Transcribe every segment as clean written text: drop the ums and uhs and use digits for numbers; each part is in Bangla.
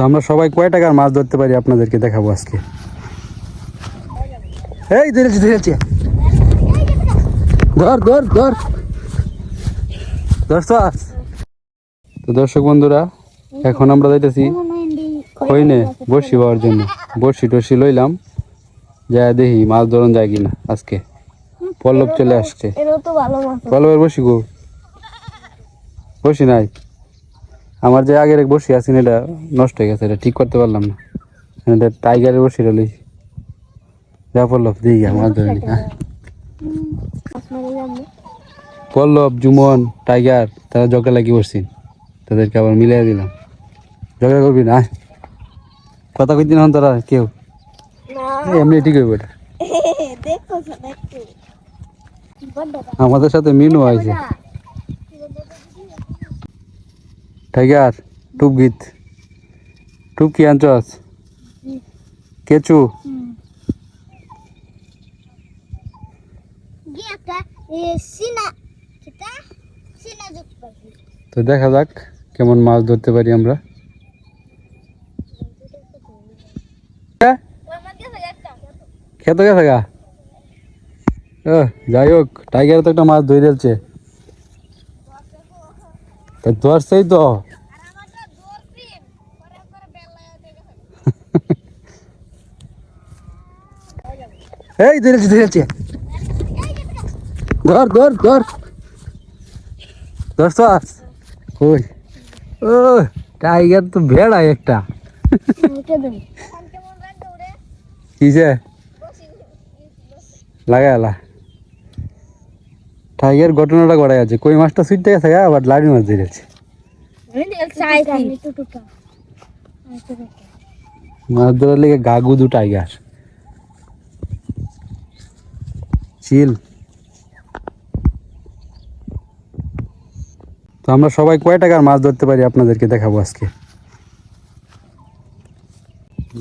আমরা সবাই কয় টাকার মাছ ধরতে পারি আপনাদেরকে দেখাবো আজকে। এই ধরেছি ধরেছি, ধর ধর ধর ধরছাস। তো দর্শক বন্ধুরা, এখন আমরা যাইতেছি খইনে বড়শি পাওয়ার জন্য। বড়শি টর্শি লইলাম, যা দেখি মাছ ধরন যায় কিনা আজকে। পল্লব চলে আসছে। পল্লবের বড়শি গো, বড়শি নাই। আমার যে আগের এক বড়শি আছে এটা নষ্ট হয়ে গেছে, এটা ঠিক করতে পারলাম না। এটা টাইগারের বড়শিটা লইছি। যা পল্লব দিই মাছ ধরে নি। পল্লব, জুমন, টাইগার তারা জগা লাগি বসছি, তাদেরকে আবার মিলাই দিলাম। জগা করবি না, কথা কইতি না তোরা কেউ? এমনি ঠিক হইব এটা। আমাদের সাথে মিনু আইছে। টাইগার টুপ গীত, টুপ কি আনছস? কেচু তো দেখা যাক কেমন মাছ ধরতে পারি আমরা। খেত গেছে গা, যাই হোক টাইগার তো একটা মাছ ধরে ফেলছে। ধরছেই তো, এই ধরেছি ধরেছি, ধর ধর ধর ধরছাস। কই ও টাইগার তো ভেড়া একটা। কিসে লাগালা টাইগার ঘটনাটা ঘটাই আছে। কই মাছটা সুইটতে গেছে গা, আবার লাড়ি মাছ ধরেছে। মাছ ধরার লেগে গাগুদু টাইগার চিল। তো আমরা সবাই কয় টাকার মাছ ধরতে পারি আপনাদেরকে দেখাবো আজকে।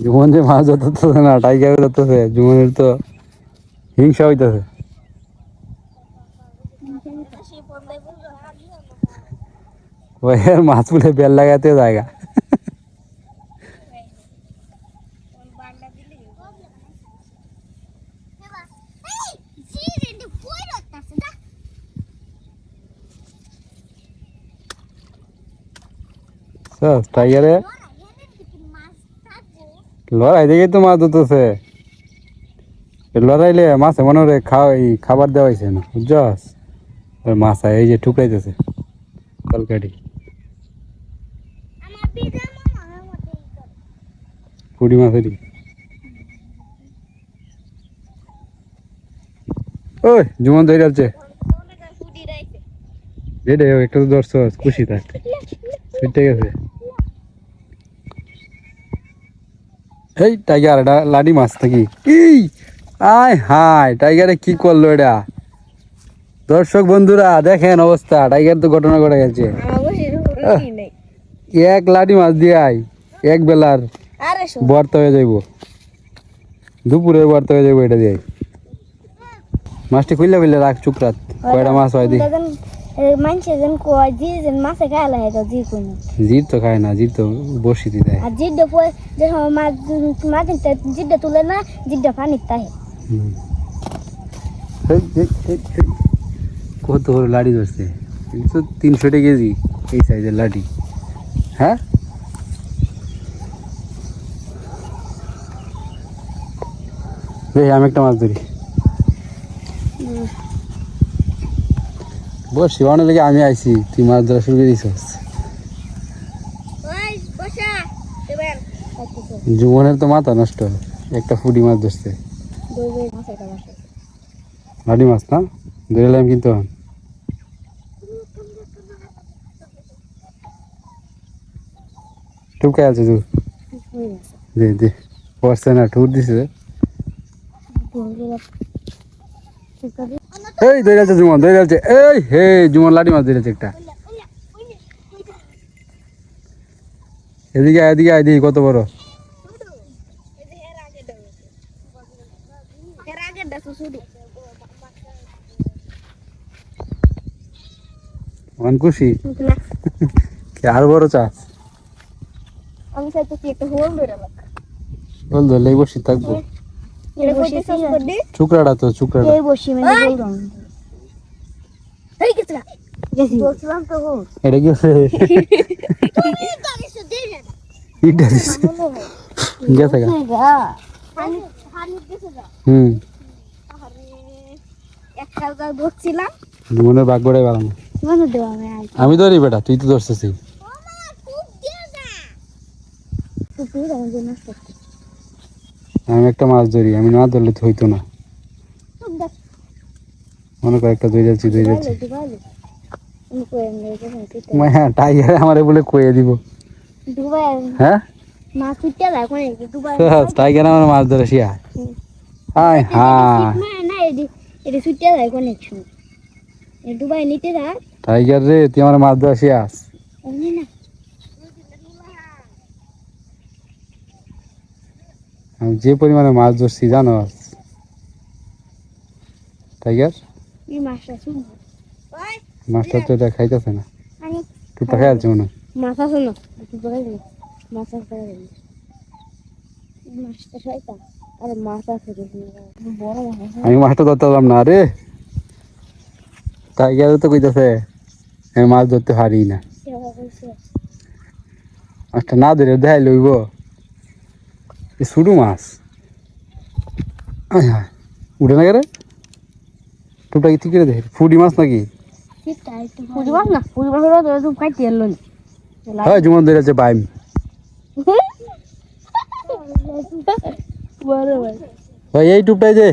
জুমন যে মাছ ধরতেছে না, টাইগার ধরতেছে। জুমনের তো হিংসা হইতেছে। মাছ বলে বেল লাগাতে জায়গা। টাইগারে লড়াই দেখে তো মাছ ধরতেছে। লড়াইলে মাছে মনে হয় খাবার দেওয়া হয়েছে না, বুঝছস? মাছ এই যে ঠুকরাইতেছে কলকাটি। পুঁটি মাছেরই। ওই জুমন ধরে আছে রে, একটা তো ধরছস, খুশি থাক। ছুটে গেছে। এই টাইগার, এটা লাডি মাছ নাকি? আয় হায়, টাইগারে কি করলো এটা? দর্শক বন্ধুরা দেখেন অবস্থা, টাইগার তো ঘটনা ঘটে গেছে। এক লাডি মাছ দিয়ে এক বেলার বর্তা হয়ে যাইব, দুপুরের বর্তা হয়ে যাইব এটা দিয়ে। মাছটি খুললে খুললে রাখ চুকরাত, কয়টা মাছ হয় দি। জির তো খায় না, জির তো বসি দেয়। তুলে না, জিড্ডা পানি তাই কত বড় লাড়ি ধরছে, 300 কেজি এই সাইজের লাঠি। হ্যাঁ আমি একটা মাছ ধরি। বসি অনেক লেগে আমি আইছি, তুই মাছ ধরা শুরু করে দিছিস। জীবনের তো মাথা নষ্ট, একটা ফুটি মাছ ধরছে। লাঠি মাছ না ধরলাম কিন্তু টুকাই আছে তুই দে দে পড়ছে না, ঠুর দিছে। এই ধরে আছে জুমন, ধরে আছে। এই হে জুমন লাঠি মাছ ধরেছে একটা। এদিকে এদিকে এদিকে কত বড়। খুশি আর বড় চাষ আমি চাইতেছি একটা হোল ধরে রাখ বল ধরলেই বসি থাকবো এটা কইতেছিস করবি চুকরাটা তো চুকরাটা এই বসি মানে বল রং এই কিছু না গেছি বলছিলাম তো হোল এটা কি আছে ইটা দিছে গেছে গা হুম মনের ভাগ গড়াই বাড়ানো আমি ধরি বেটা তুই তো ধরছিস আমি একটা মাছ ধরি আমি না ধরলে তো হইতো না মনে কর একটা ধরে যাচ্ছি হ্যাঁ টাইগার আমারে বলে কয়ে দিব হ্যাঁ টাইগার আমার মাছ ধরে শিয়া হায় দুবাই নিতে যা টাইগার রে তুই আমার মাছ ধরে শিয়াস না আমি যে পরিমাণে মাছ ধরছি জানো টাইগার এই মাছটা শুনো মাছটা তো এটা খাইতেছে না টুকটা খাই আছে মনে হয়। মাথা শুনো মাথা মাছটা খাইতাম আরে মাথা থেকে বড় মাছ আমি মাছটা ধরতে পারলাম না রে টাইগার তো কইতেছে আমি মাছ ধরতে পারি না মাছটা না ধরে দেখাই লইব শুরু মাছ উঠে না রে টুকটা কি ঠিক করে দেখে ফুডি মাছ নাকি পুরি মাছ না পুরি মাছ হলো তুমি খাইতে এলো না হয় যেমন ধরেছে বাইম বড় ভাই ভাই এই টুপটাই যে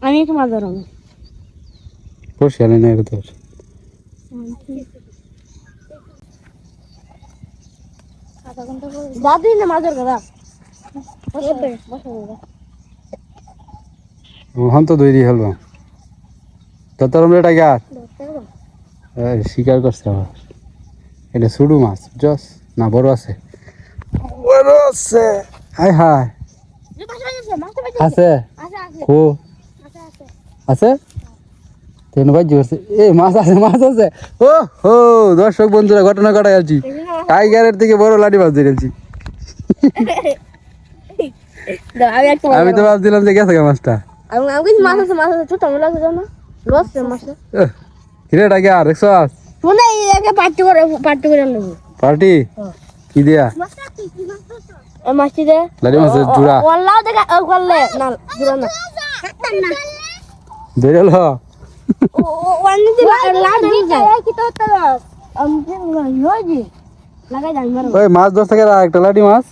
আমি একটু মাছ ধরো পড়ছে না এটা তোর দাদি না মাছের কথা ওখান তো দৈরি হলো তোর আমরা টাইগার শিকার করছে আবার এটা শুরু মাছ জস না বড় আছে বড় আছে হাই হাই আছে কো আছে তেন ভাই জোরছে এ মাছ আছে ও হো দর্শক বন্ধুরা ঘটনা ঘটা গেছি টাইগারের থেকে বড় লাঠি মাছ ধরেছি আমি তো ভাবছিলাম যে গেছে মাছটা আমি মাছ আছে ছোট মনে লাগছে না লস মাছ কিরে টাইগার দেখছো শুনে একে পার্টি করে নেব পার্টি কি দিয়া এই মাছটি দে লাঠি মাছের জোড়া ওয়াল্লাহ দেখা করলে না জোড়া না ধরে লো ওয়ান্নি দি লাডি যায় কি তো তো আমি লাগাই যাই মারো ওই মাছ ধরতে গেলে একটা লাঠি মাছ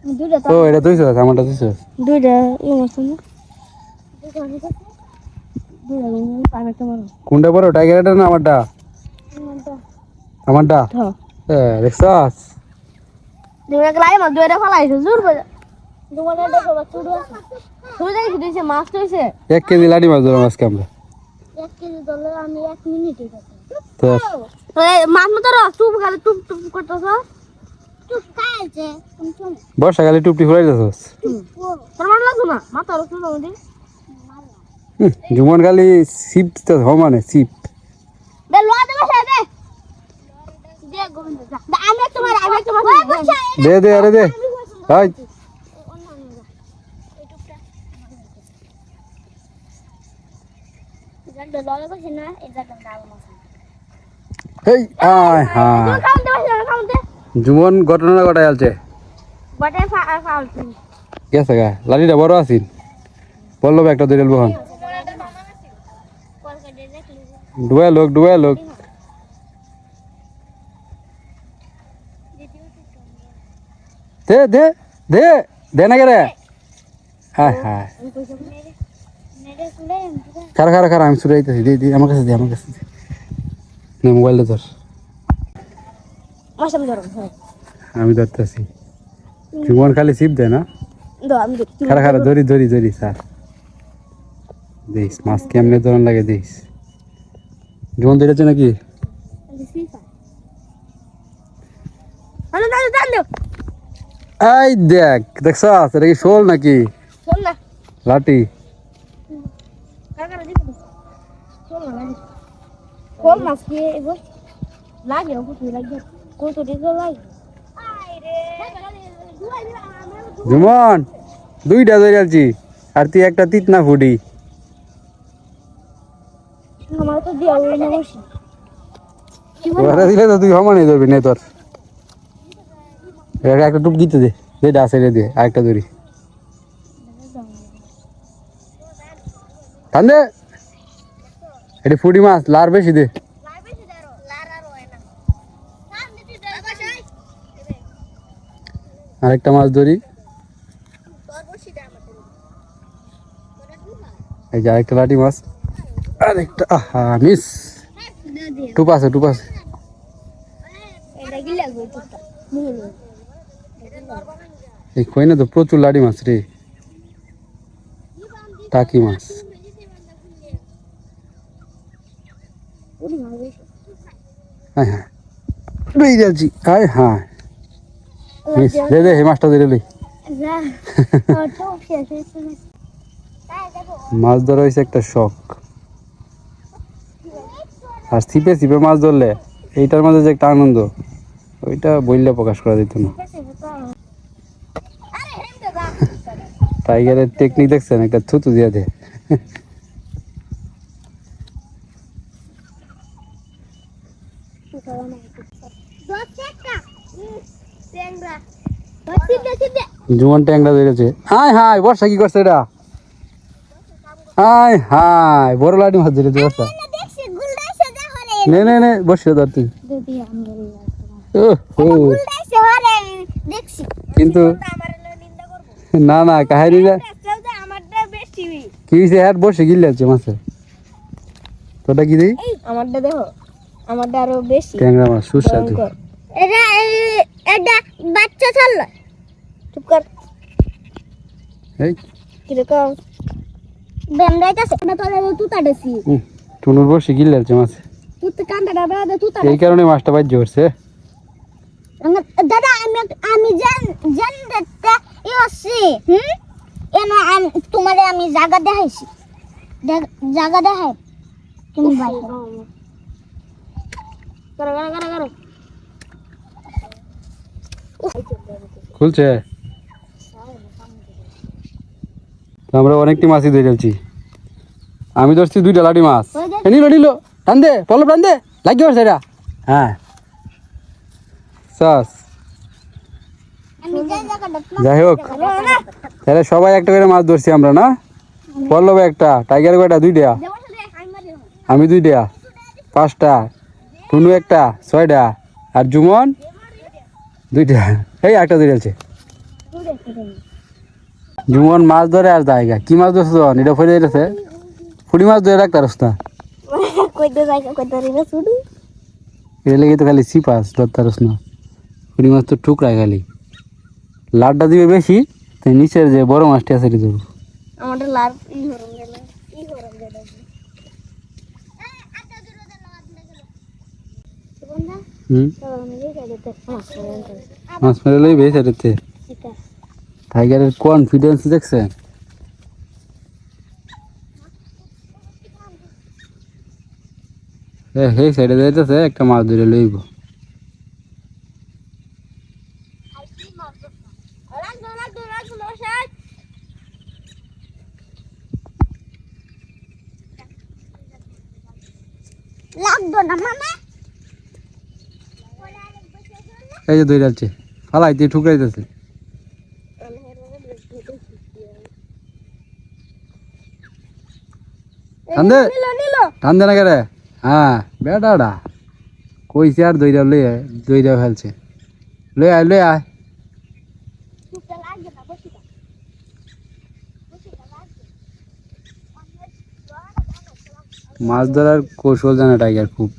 দুইটা ও এটা তুইছো আমারটা তুইছো দুইটা এই মাছ না দুইটা পানিতে মারো কোনটা বড় টাইগারটা না আমারটা আমারটা হ্যাঁ দেখছস দুইটা গলাই মাছ দুইটা ফলাইছে জোর বাজা দুইটা দেখো চুড়ু আছে তুই দেখি দিছে মাছ কইছে 1 কেজি লাঠি মাছ ধরলাম আজকে আমরা 1 কেজি ধরলে আমি 1 মিনিটে করতে তো মাছ মতো চুপ খালি টুপ টুপ করতেছ টুপ খাইছে তুমি বর্ষাকালে টুপটি ফুরাই যাচ্ছস তোর মন লাগছো না মাথা রসুন আমাদের জুমন খালি সিপ তো মানে সিপ দে লোয়া দে বসে দে দে গোবিন্দ যা আমি তোমার দে দে আরে দে হাই এই আয় হ্যাঁ জুমন ঘটনা ঘটাই আলছে গেছে গা লাঠিটা বড় আছিল বললো একটা ধরে বহন ডুবাই লোক দে দে দে দে না রে হ্যাঁ হ্যাঁ খারা আমি ছুটাইতেছি দে আমার কাছে দে নে মোবাইলটা ধর আমি ধরতেছি জুমন খালি সিপ দেয় না খারা ধরি স্যার দেখিস মাছ কেমনে ধরন লাগে দেখিস জুমন ধরেছে নাকি এই দেখছ এটা কি শোল নাকি লাঠি লাগে কুচু লাগে কুচু দিতে লাগে জুমন দুইটা ধরে আলছি আর তুই একটা তিতনা ফুটি আমার তো দিয়া ওই না বসি ওরা দিলে তো তুই সমানই ধরবি নে তোর একটা টুপ দিতে দে যেটা আছে রে দে আরেকটা ধরি টান দে এটা ফুটি মাছ লার বেশি দে আরেকটা মাছ ধরি এই যে আরেকটা লাঠি মাছ আরেকটা আহা মিস টুপ আছে এই কই না তো প্রচুর লাঠি মাছ রে টাকি মাছ হ্যাঁ হ্যাঁ লই যাচ্ছি আয় হ্যাঁ মিস দে দে এই মাছটা ধরে লই মাছ ধরা হয়েছে একটা শখ আর ছিপে ছিপে মাছ ধরলে এইটার মাঝে যে একটা আনন্দ ওইটা বললে প্রকাশ করা যেত না টাইগারের টেকনিক দেখছেন একটা থুতু দিয়ে দে জুমন ট্যাংরা ধরেছে হাই হাই বর্ষা কি করছে এটা হাই হাই বড় লাঠি মাছ ধরেছে বর্ষা নে নে নে বসে ধর তুই কিন্তু না না কাহিনী কি হয়েছে হ্যাঁ বসে গিলে আছে মাছে তোটা কি দিই আমারটা দেখো আমারটা আরো বেশি ট্যাংরা মাছ সুস্বাদু এটা এটা বাচ্চা ছাড়লো চুপ কর এই কিরকম বেমরাইতাছে না তো তুতা দেছি টুনুর বসে গিলে আছে মাছ তুই কান্দা দাদা তুতা এই কারণে মাছটা বাজ্য করছে দাদা আমি জান দেখতে ইসি এনা তোমারে আমি জায়গা দেখাইছি জায়গা দেখাই তুমি ভাই করো করো করো করো খুলছে তো আমরা অনেকটি মাছই ধরে ফেলছি আমি ধরছি দুইটা লাঠি মাছ নিল নিল টান দে পলব টান দে লাগিয়ে পড়ছে এটা হ্যাঁ সস আমি জায়গাটা যাই হোক তাহলে সবাই একটা করে মাছ ধরছি আমরা না পল্লব একটা টাইগার কয়টা দুইটা আমি দুইটা পাঁচটা টুনু একটা ছয়টা আর জুমন দুইটা এই একটা ধরেছে জুমন মাছ ধরে আর জায়গা কি মাছ ধরছো এটা ফেলে যেতেছে ফুটি মাছ ধরে রাখতে পারস না কইতে জায়গা কইতে রিবে শুধু এটা লেগে তো খালি সিপাস ধরতে পারস না ফুটি মাছ তো টুকরায় খালি লাডটা দিবে বেশি তাই নিচের যে বড় মাছটি আছে এটা ধরবো আমাদের লাল ই হরম গেল মাছ মেরে লই বেশ এটাতে টাইগারের কনফিডেন্স দেখছেন হে সাইডে যাইতেছে একটা মাছ ধরে লইব লাগতো না মামা এই যে ধরে যাচ্ছে ফালাইতে ঠুকরাইতেছে টান দে টান দে না কে রে হ্যাঁ বেটাটা কইছে আর দইরা দইরা ফেলছে লই আয় মাছ ধরার কৌশল জানে টাইগার খুব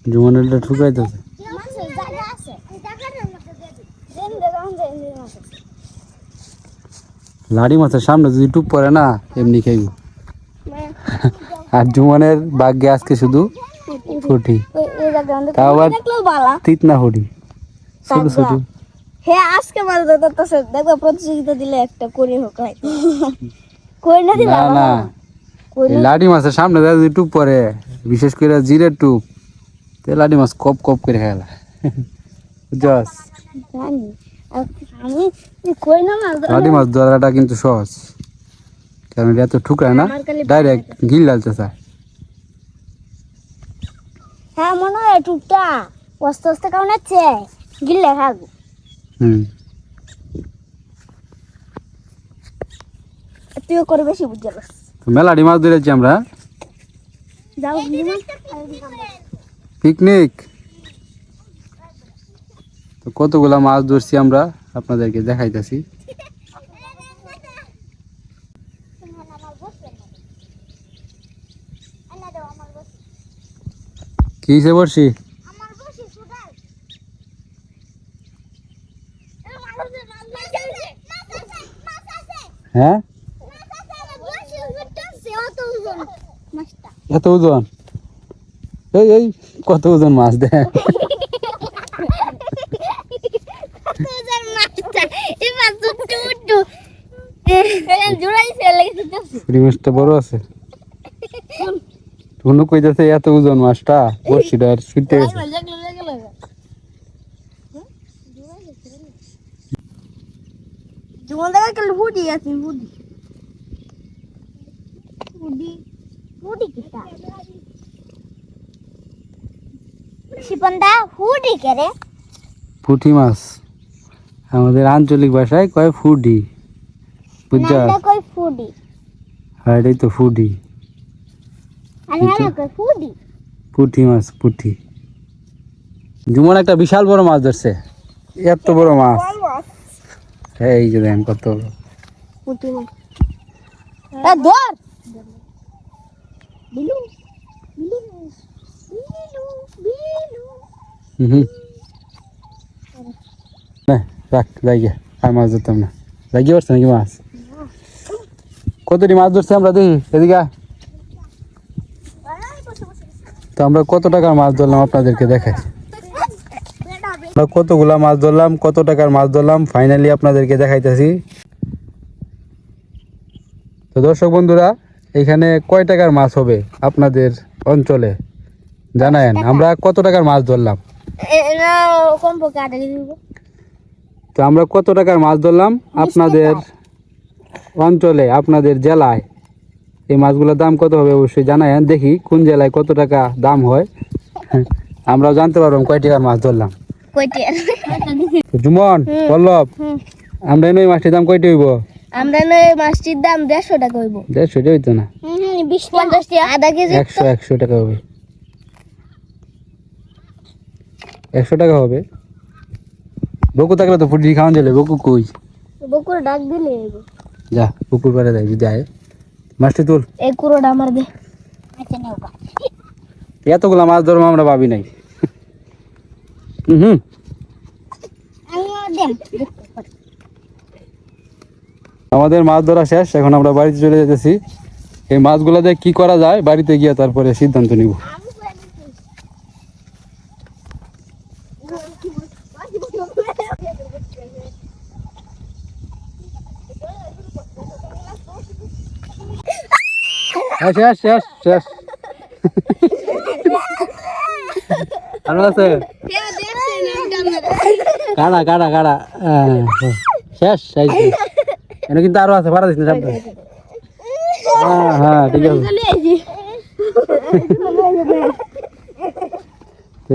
জুমনেরটা ঠুকাইতেছে লাড়ি মাছের সামনে যদি টুপ পরে না এমনি খাইব আর জুমনের ভাগ্যে আজকে শুধু ফুটি তাও আবার তিতনা ফুটি ছোট ছোট হে আজকে মাছ ধরতেছে দেখো প্রতিযোগিতা দিলে একটা করে হোক কই না দিলা না না এই লাডি মাছের সামনে দিয়ে যদি টুপ পরে, বিশেষ করে জিরের টুপ, তে লাডি মাছ কপ কপ করে খেলা বুঝছস। জানি আমি কই না মাছ লাডি মাছ ধরাটা কিন্তু সহজ, কারণ এটা এত ঠুকরায় না, ডাইরেক্ট গিল ডালতে চায়। হ্যাঁ মনে হয় টুকটা আস্তে আস্তে কারণ হচ্ছে গিলে খাবো। তুইও করে বেশি বুঝতে পারছিস। তো মেলাডি মাছ ধরেছি আমরা, যাও পিকনিক। তো কতগুলা মাছ ধরছি আমরা আপনাদেরকে দেখাইতেছি। কি হিসে বসছি? হ্যাঁ এত ওজন? এই এই কত ওজন মাছ দেখ। মাছটা বড় আছে, টুনু কইতেছে এত ওজন মাছটা, বড়শিটা আর ছুটতে গেছে। পুঁটি মাছ আমাদের আঞ্চলিক ভাষায় কয় ফুডি, বুঝছা? হ্যাঁ এটাই তো ফুডি, পুঁটি মাছ পুঁটি। যেমন একটা বিশাল বড় মাছ ধরছে, এত বড় মাছ, এই যে দেখেন কত বড়। রাখ জায়গা, আর মাছ ধরতাম না, জায়গা পারছে নাকি মাছ? কতটি মাছ ধরছে আমরা দেখি এদিকে। তো আমরা কত টাকার মাছ ধরলাম আপনাদেরকে দেখাই। আমরা কতগুলা মাছ ধরলাম, কত টাকার মাছ ধরলাম, ফাইনালি আপনাদেরকে দেখাইতেছি। তো দর্শক বন্ধুরা, এখানে কয় টাকার মাছ হবে আপনাদের অঞ্চলে জানায়েন, আমরা কত টাকার মাছ ধরলাম। তো আমরা কত টাকার মাছ ধরলাম আপনাদের অঞ্চলে, আপনাদের জেলায় এই মাছগুলোর দাম কত হবে অবশ্যই জানায়েন, দেখি কোন জেলায় কত টাকা দাম হয়, আমরাও জানতে পারবো কয় টাকার মাছ ধরলাম। জুমন পল্লব, আমরা এই মাছটির দাম কয়টি হইব? আমরা মাছটির দাম 150 টাকা হইব। 150 হইতো না, 20-50 টাকা আধা কেজি। 100 টাকা হবে, 100 টাকা হবে। বকু থাকলে তো ফুটি খাওয়ান যাবে, বকু কই? বকুর ডাক দিলে যা পুকুর পাড়ে যাই, যদি আয় মাছটি তুল। এই কুড়োটা আমার দে। আচ্ছা নেও গা। এতগুলা মাছ ধরবো আমরা ভাবি নাই। আমাদের মাছ ধরা শেষ, এখন আমরা বাড়িতে চলে যেতেছি। এই মাছগুলা দিয়ে কি করা যায় বাড়িতে গিয়ে তারপরে সিদ্ধান্ত নিব। শেষ শেষ শেষ আরো আছে, কাড়া কাড়া কাড়া শেষ। এনে কিন্তু আরো আছে, ভাড়া দিস না। হ্যাঁ হ্যাঁ ঠিক আছে।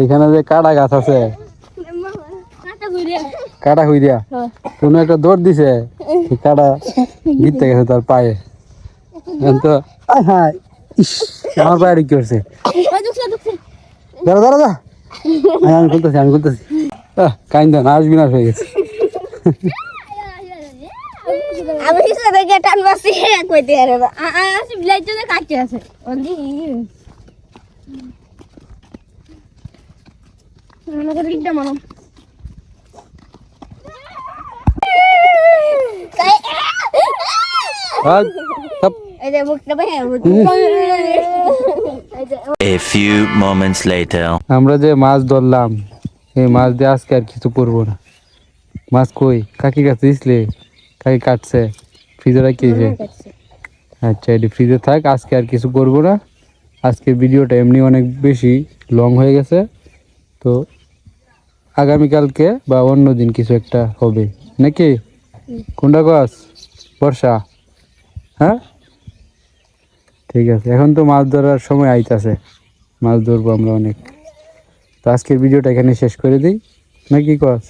এখানে যে কাটা গাছ আছে, কাটা হই দিয়া কোন একটা দৌড় দিছে, কাটা গিতে গেছে তার পায়ে। তো হ্যাঁ ইস, আমার পায়ে কি করছে? দাঁড়া দাঁড়া, আমি খুলতেছি আমি খুলতেছি। কাইন্দা নাচ বিনাশ হয়ে গেছে। আমি সাথে গেটান বাসি কইতে আরে আসি ব্লাইট জন্য কাটতে আছে ওদি আমাকে লিখটা মানো এই যে মুখটা ভাই A few moments later. আমরা যে মাছ ধরলাম, এই মাছ দিয়ে আজকে আর কিছু করবো না। মাছ কই? কাকি কাছে দিসলে, কাকি কাটছে, ফ্রিজে রাখিয়েছে। আচ্ছা এটি ফ্রিজে থাক, আজকে আর কিছু করবো না। আজকের ভিডিওটা এমনি অনেক বেশি লং হয়ে গেছে, তো আগামীকালকে বা অন্য দিন কিছু একটা হবে নাকি? কোনটা গাছ? বর্ষা? হ্যাঁ ঠিক আছে, এখন তো মাছ ধরার সময় আইতাছে, মাছ ধরবো আমরা অনেক। তো আজকের ভিডিওটা এখানে শেষ করে দিই নাকি কস?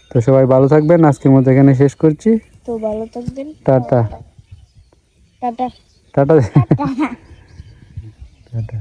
তো সবাই ভালো থাকবেন, আজকের মতো এখানে শেষ করছি। তো ভালো থাকবেন। টাটা। টাটা। টাটা। টাটা।